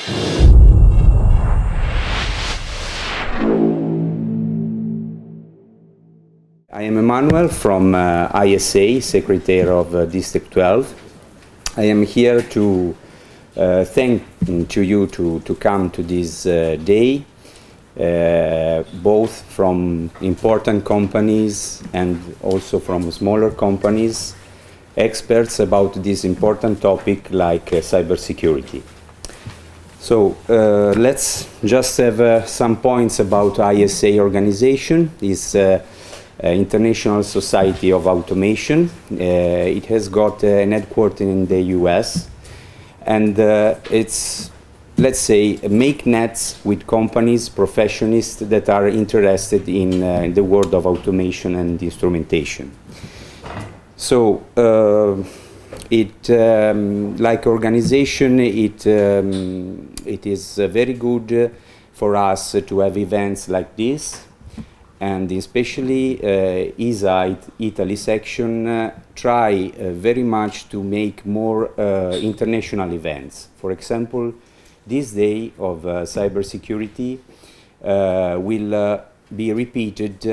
I am Emmanuel from ISA, Secretary of District 12. I am here to thank to you to come to this day, both from important companies and also from smaller companies, experts about this important topic like cybersecurity. So let's just have some points about ISA organization. It's International Society of Automation. It has got an headquarters in the US, and it's, let's say, make nets with companies, professionals that are interested in the world of automation and instrumentation. So like organization, it is very good for us to have events like this. And especially ISA Italy section try very much to make more international events. For example, this day of cybersecurity will be repeated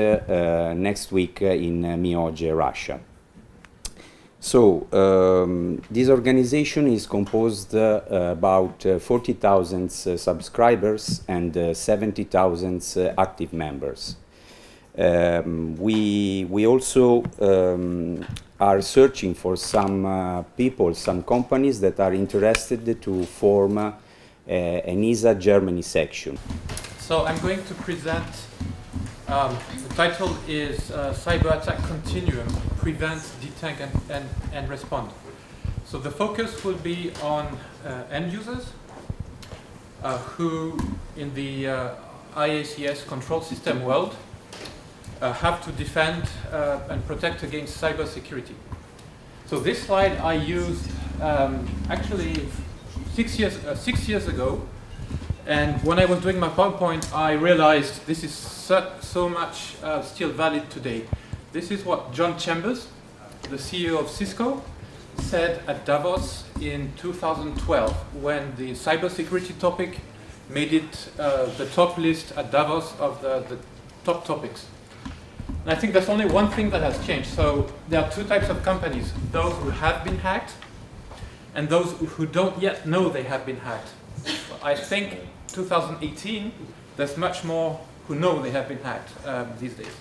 next week in Mioge, Russia. So this organization is composed about 40,000 subscribers and 70,000 active members. We also are searching for some people, some companies that are interested to form an ISA Germany section. So I'm going to present, the title is Cyber Attack Continuum, Prevent, Detect and Respond. So the focus will be on end users who in the IACS control system world have to defend and protect against cybersecurity. So this slide I used actually 6 years ago, and when I was doing my PowerPoint, I realized this is so much still valid today. This is what John Chambers, the CEO of Cisco, said at Davos in 2012 when the cybersecurity topic made it the top list at Davos of the top topics. And I think that's only one thing that has changed. So there are two types of companies, those who have been hacked and those who don't yet know they have been hacked. I think 2018, there's much more who know they have been hacked these days.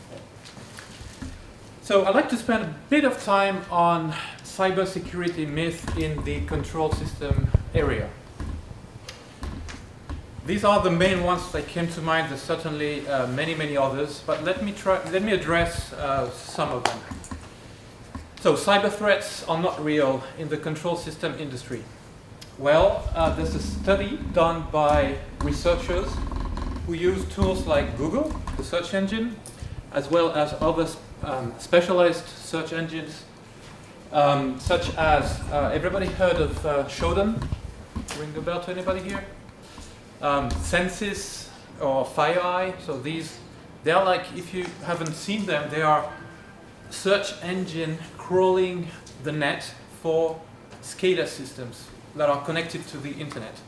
So I'd like to spend a bit of time on cybersecurity myth in the control system area. These are the main ones that came to mind. There's certainly many others, but let me address some of them. So cyber threats are not real in the control system industry. Well, there's a study done by researchers who use tools like Google, the search engine, as well as other specialized search engines, such as, everybody heard of Shodan? Ring the bell to anybody here? Census or FireEye, so they are like, if you haven't seen them, they are search engine crawling the net for SCADA systems that are connected to the internet.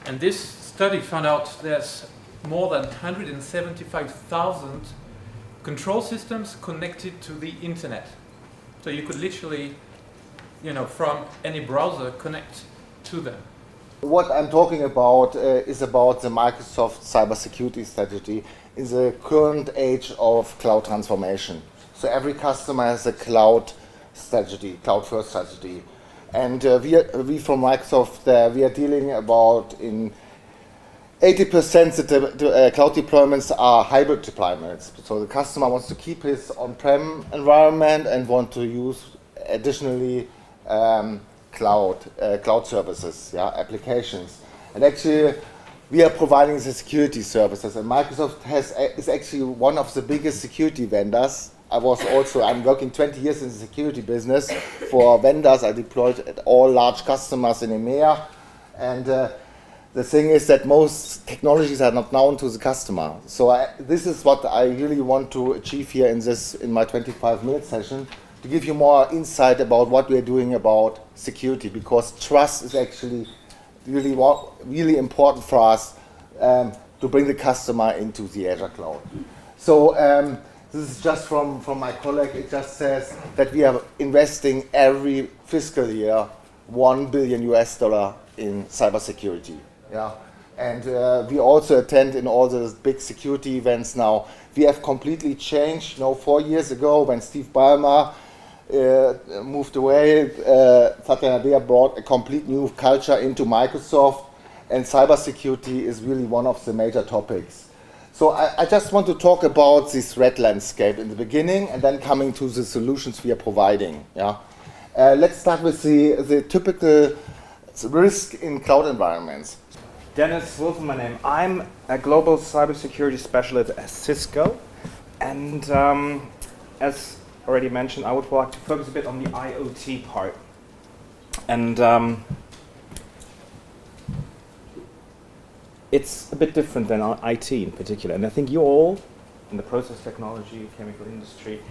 And this study found out there's more than 175,000 control systems connected to the internet. So you could literally, from any browser connect to them. What I'm talking about is about the Microsoft cybersecurity strategy in the current age of cloud transformation. So every customer has a cloud strategy, cloud-first strategy. And we from Microsoft, we are dealing about in 80% the cloud deployments are hybrid deployments. So the customer wants to keep his on-prem environment and want to use additionally cloud services, applications. And actually, we are providing the security services, and Microsoft is actually one of the biggest security vendors. I'm working 20 years in the security business for vendors. I deployed at all large customers in EMEA, and the thing is that most technologies are not known to the customer. So this is what I really want to achieve here in my 25-minute session, to give you more insight about what we are doing about security, because trust is actually really important for us to bring the customer into the Azure cloud. So this is just from my colleague. It just says that we are investing every fiscal year $1 billion in cybersecurity. Yeah. And we also attend in all the big security events now. We have completely changed. 4 years ago, when Steve Ballmer moved away, Satya Nadella brought a complete new culture into Microsoft, and cybersecurity is really one of the major topics. So I just want to talk about this threat landscape in the beginning, and then coming to the solutions we are providing. Yeah. Let's start with the typical risk in cloud environments. Dennis Wolf, my name. I'm a global cybersecurity specialist at Cisco, and as already mentioned, I would like to focus a bit on the IoT part. And it's a bit different than IT in particular. And I think you all, in the process technology, chemical industry,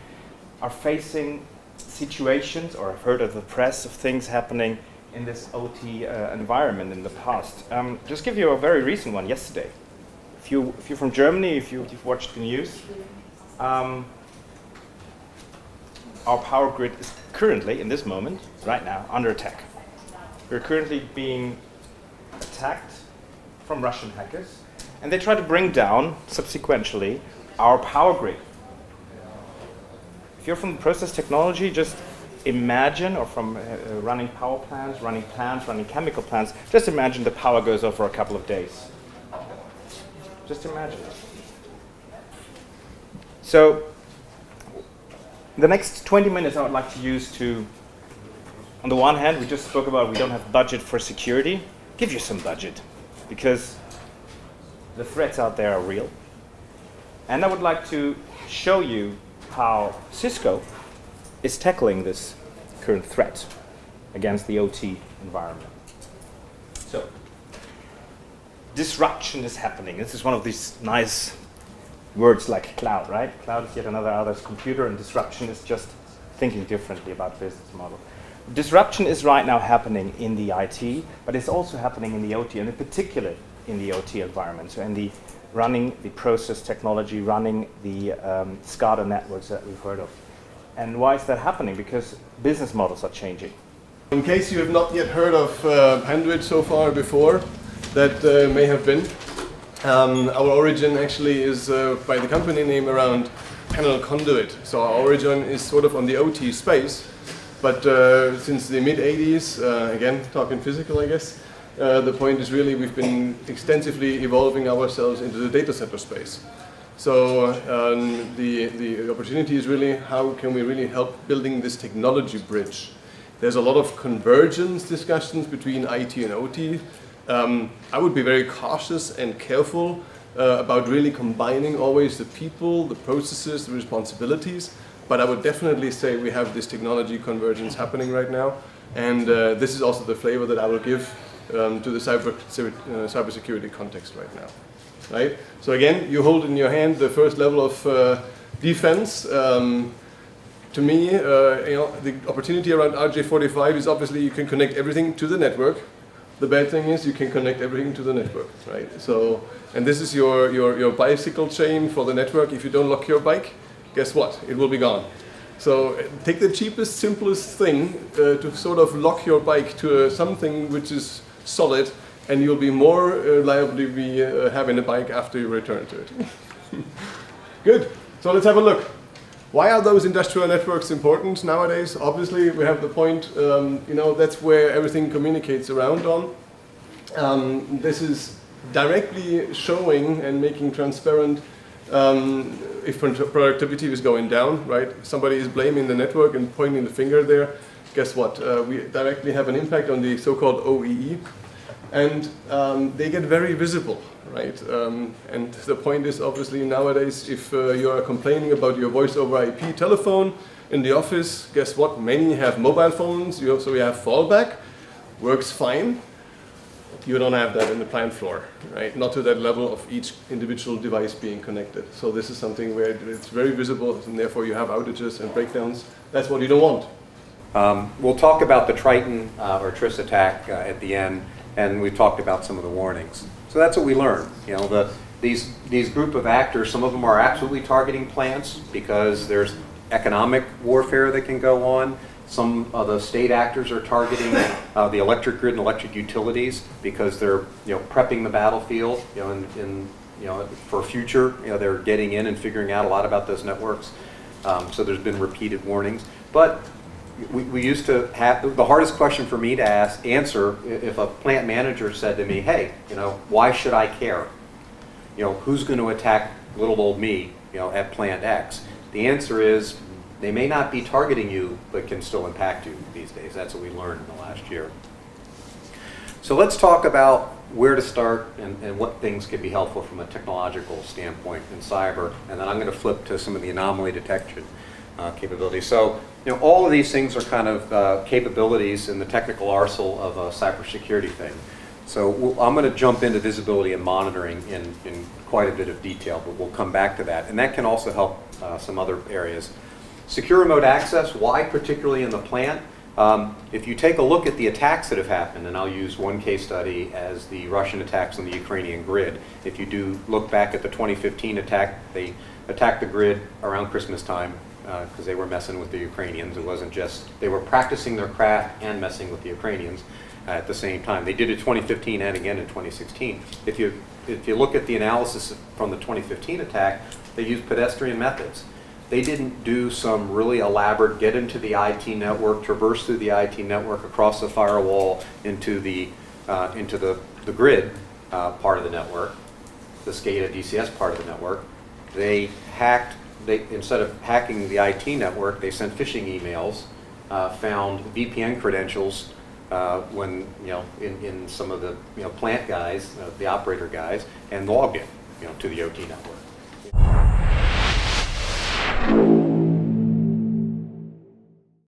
are facing situations, or I've heard of the press, of things happening in this OT environment in the past. Just give you a very recent one yesterday. If you're from Germany, if you've watched the news, our power grid is currently, in this moment, right now, under attack. We're currently being attacked from Russian hackers, and they try to bring down, subsequently, our power grid. If you're from process technology, just imagine, or from running power plants, running chemical plants, just imagine the power goes off for a couple of days. Just imagine it. So, the next 20 minutes I would like to use to, on the one hand, we just spoke about we don't have budget for security. Give you some budget, because the threats out there are real. And I would like to show you how Cisco is tackling this current threat against the OT environment. So, disruption is happening. This is one of these nice words like cloud, right? Cloud is yet another other's computer, and disruption is just thinking differently about business model. Disruption is right now happening in the IT, but it's also happening in the OT, and in particular in the OT environment. So in the running the process technology, running the SCADA networks that we've heard of. And why is that happening? Because business models are changing. In case you have not yet heard of Panduit so far before, that may have been. Our origin actually is by the company name around panel conduit. So our origin is sort of on the OT space, but since the mid-80s, again talking physical I guess, the point is really we've been extensively evolving ourselves into the data center space. So the opportunity is really how can we really help building this technology bridge. There's a lot of convergence discussions between IT and OT. I would be very cautious and careful about really combining always the people, the processes, the responsibilities, but I would definitely say we have this technology convergence happening right now, and this is also the flavor that I will give to the cybersecurity context right now. Right? So again, you hold in your hand the first level of defense. To me, the opportunity around RJ45 is obviously you can connect everything to the network. The bad thing is you can connect everything to the network, right? So, and this is your bicycle chain for the network. If you don't lock your bike, guess what? It will be gone. So take the cheapest, simplest thing to sort of lock your bike to something which is solid, and you'll be more liable to be having a bike after you return to it. Good. So let's have a look. Why are those industrial networks important nowadays? Obviously, we have the point, that's where everything communicates around on. This is directly showing and making transparent if productivity is going down, right? Somebody is blaming the network and pointing the finger there. Guess what? We directly have an impact on the so-called OEE. And they get very visible, right? And the point is obviously nowadays, if you are complaining about your voice over IP telephone in the office, guess what? Many have mobile phones, so we have fallback, works fine. You don't have that in the plant floor, right? Not to that level of each individual device being connected. So this is something where it's very visible, and therefore you have outages and breakdowns. That's what you don't want. We'll talk about the Triton or TRIS attack at the end. and we've talked about some of the warnings. So that's what we learned. You know, these group of actors, some of them are absolutely targeting plants because there's economic warfare that can go on. Some of the state actors are targeting the electric grid and electric utilities because they're, you know, prepping the battlefield, you know, you know, for future. You know, they're getting in and figuring out a lot about those networks. So there's been repeated warnings. But we used to have, the hardest question for me to answer if a plant manager said to me, hey, you know, why should I care? You know, who's going to attack little old me, you know, at plant X? The answer is they may not be targeting you, but can still impact you these days. That's what we learned in the last year. So let's talk about where to start and what things could be helpful from a technological standpoint in cyber. And then I'm going to flip to some of the anomaly detection capabilities. So, you know, all of these things are kind of capabilities in the technical arsenal of a cybersecurity thing. So I'm going to jump into visibility and monitoring in quite a bit of detail, but we'll come back to that. And that can also help some other areas. Secure remote access, why particularly in the plant? If you take a look at the attacks that have happened, and I'll use one case study as the Russian attacks on the Ukrainian grid. If you do look back at the 2015 attack, they attacked the grid around Christmas time because they were messing with the Ukrainians. It wasn't just, they were practicing their craft and messing with the Ukrainians at the same time. They did it 2015 and again in 2016. If you look at the analysis from the 2015 attack, they used pedestrian methods. They didn't do some really elaborate get into the IT network, traverse through the IT network, across the firewall into the grid part of the network, the SCADA DCS part of the network. They instead of hacking the IT network, they sent phishing emails, found VPN credentials when, you know, in some of the, you know, plant guys, the operator guys, and logged in, you know, to the OT network.